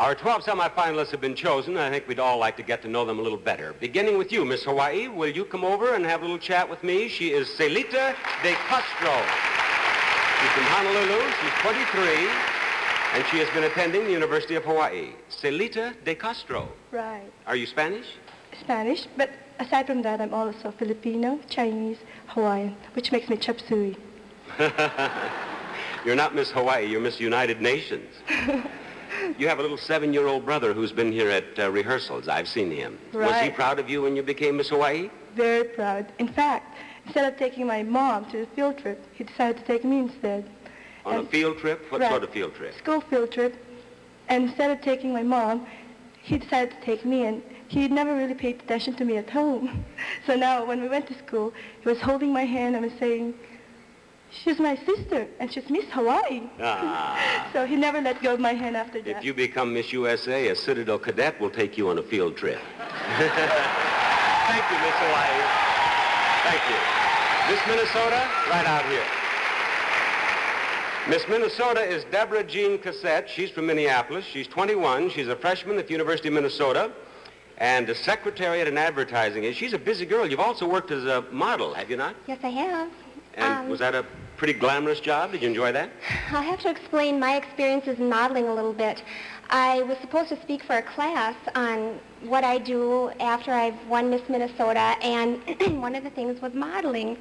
Our 12 semifinalists have been chosen. I think we'd all like to get to know them a little better. Beginning with you, Miss Hawaii, will you come over and have a little chat with me? She is Celita de Castro. She's from Honolulu. She's 23, and she has been attending the University of Hawaii. Celita de Castro. Right. Are you Spanish? Spanish, but aside from that, I'm also Filipino, Chinese, Hawaiian, which makes me chop suey. You're not Miss Hawaii, you're Miss United Nations. You have a little 7-year-old brother who's been here at rehearsals. I've seen him. Right. Was he proud of you when you became Miss Hawaii? Very proud. In fact, instead of taking my mom to the field trip, he decided to take me instead. On a field trip? What sort of field trip? School field trip. And instead of taking my mom, he decided to take me, and he never really paid attention to me at home. So now, when we went to school, he was holding my hand and was saying, "She's my sister, and she's Miss Hawaii." Ah. So he never let go of my hand after that. If you become Miss USA, a Citadel cadet will take you on a field trip. Thank you, Miss Hawaii. Thank you. Miss Minnesota, right out here. Miss Minnesota is Debra Jean Cossette. She's from Minneapolis. She's 21. She's a freshman at the University of Minnesota and a secretary in advertising. She's a busy girl. You've also worked as a model, have you not? Yes, I have. And was that a pretty glamorous job? Did you enjoy that? I'll have to explain my experiences in modeling a little bit. I was supposed to speak for a class on what I do after I've won Miss Minnesota, and one of the things was modeling.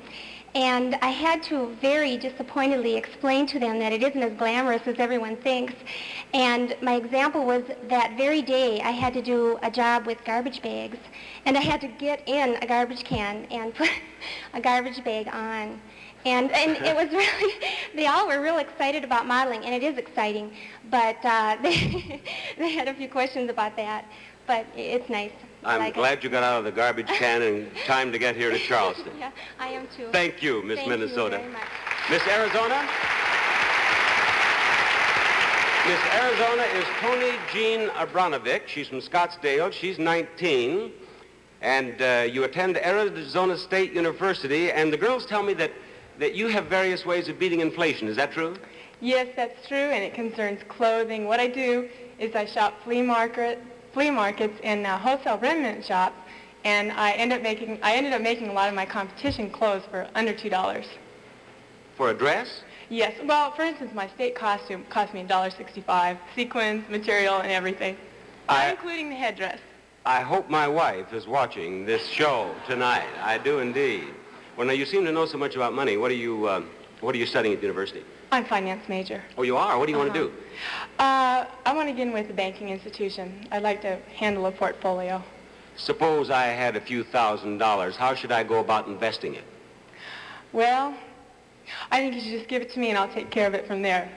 And I had to very disappointedly explain to them that it isn't as glamorous as everyone thinks. And my example was that very day I had to do a job with garbage bags, and I had to get in a garbage can and put a garbage bag on. And it was really, they all were real excited about modeling, and it is exciting, but they had a few questions about that, but it's nice. I'm glad you got out of the garbage can in time to get here to Charleston. Yeah, I am too. Thank you, Miss Minnesota. Thank you very much. Miss Arizona? Miss Arizona is Toni Jean Abranovic. She's from Scottsdale. She's 19, and you attend Arizona State University, and the girls tell me that you have various ways of beating inflation. Is that true? Yes, that's true, and it concerns clothing. What I do is I shop flea markets and wholesale remnant shops, and I ended up making a lot of my competition clothes for under $2. For a dress? Yes. Well, for instance, my state costume cost me $1.65, sequins, material, and everything, including the headdress. I hope my wife is watching this show tonight. I do indeed. Well, now, you seem to know so much about money. What are you studying at the university? I'm a finance major. Oh, you are? What do you want to do? I want to get in with a banking institution. I'd like to handle a portfolio. Suppose I had a few $1,000s. How should I go about investing it? Well, I think you should just give it to me and I'll take care of it from there.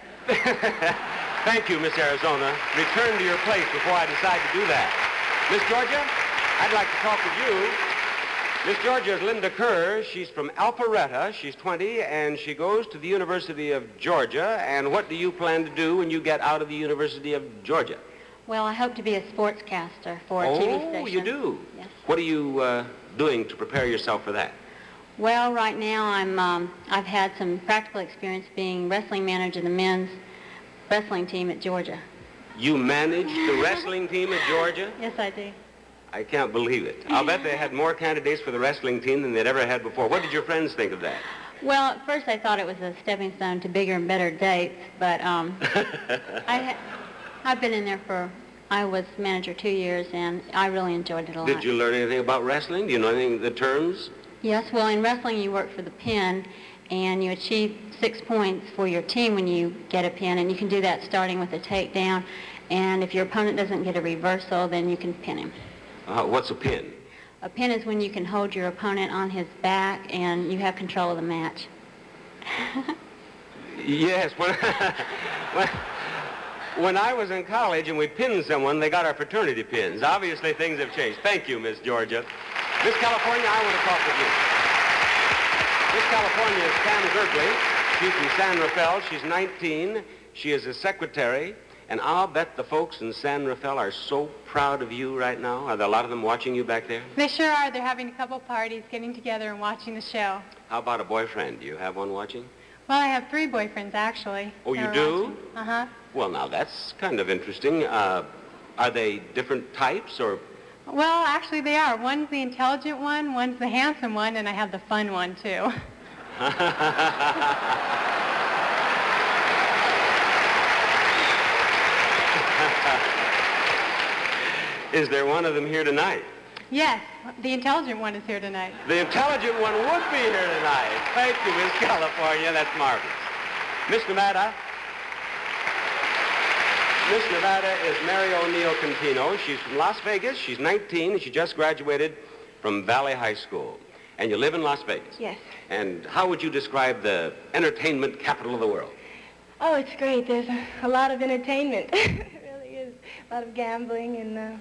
Thank you, Miss Arizona. Return to your place before I decide to do that. Miss Georgia, I'd like to talk with you. Miss Georgia is Linda Kerr. She's from Alpharetta. She's 20, and she goes to the University of Georgia. And what do you plan to do when you get out of the University of Georgia? Well, I hope to be a sportscaster for a TV station. Oh, you do? Yes. What are you doing to prepare yourself for that? Well, right now I've had some practical experience being wrestling manager of the men's wrestling team at Georgia. You managed the wrestling team at Georgia? Yes, I do. I can't believe it. I'll bet they had more candidates for the wrestling team than they'd ever had before. What did your friends think of that? Well, at first I thought it was a stepping stone to bigger and better dates, but I've been in there I was manager 2 years, and I really enjoyed it a lot. Did you learn anything about wrestling? Do you know anything of the terms? Yes, well, in wrestling you work for the pin, and you achieve 6 points for your team when you get a pin, and you can do that starting with a takedown, and if your opponent doesn't get a reversal, then you can pin him. What's a pin? A pin is when you can hold your opponent on his back and you have control of the match. Yes. When I was in college and we pinned someone, they got our fraternity pins. Obviously, things have changed. Thank you, Miss Georgia. Miss California, I want to talk with you. Miss California is Pam Gergely. She's from San Rafael. She's 19. She is a secretary. And I'll bet the folks in San Rafael are so proud of you right now. Are there a lot of them watching you back there? They sure are. They're having a couple parties, getting together and watching the show. How about a boyfriend? Do you have one watching? Well, I have 3 boyfriends, actually. Oh, you do? Uh-huh. Well, now, that's kind of interesting. Are they different types, or? Well, actually they are. One's the intelligent one, one's the handsome one, and I have the fun one, too. Is there one of them here tonight? Yes, the intelligent one is here tonight. The intelligent one would be here tonight. Thank you, Miss California. That's marvelous. Miss Nevada. Miss Nevada is Mary O'Neill Contino. She's from Las Vegas. She's 19, and she just graduated from Valley High School. And you live in Las Vegas? Yes. And how would you describe the entertainment capital of the world? Oh, it's great. There's a lot of entertainment. It really is. A lot of gambling and...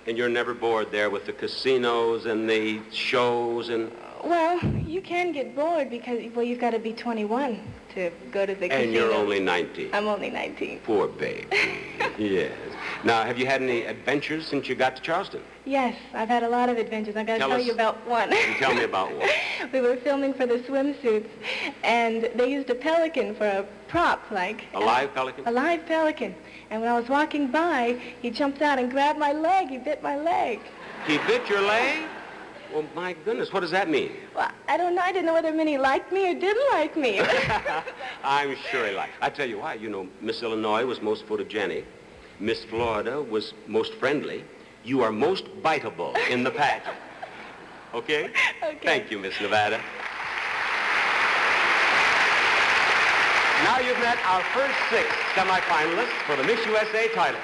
And you're never bored there with the casinos and the shows and... Well, you can get bored because, well, you've got to be 21 to go to the casino. And you're only 19. I'm only 19. Poor baby. Yes. Now, have you had any adventures since you got to Charleston? Yes, I've had a lot of adventures. I've got to tell you about one. Tell me about one. We were filming for the swimsuits, and they used a pelican for a prop, like... A live pelican? A live pelican. And when I was walking by, he jumped out and grabbed my leg. He bit my leg. He bit your leg? Well, my goodness, what does that mean? Well, I don't know. I didn't know whether it meant he liked me or didn't like me. I'm sure he liked. I tell you why. You know, Miss Illinois was most photogenic. Miss Florida was most friendly. You are most biteable in the pageant. Okay? Okay. Thank you, Miss Nevada. Now you've met our first 6 semifinalists for the Miss USA title.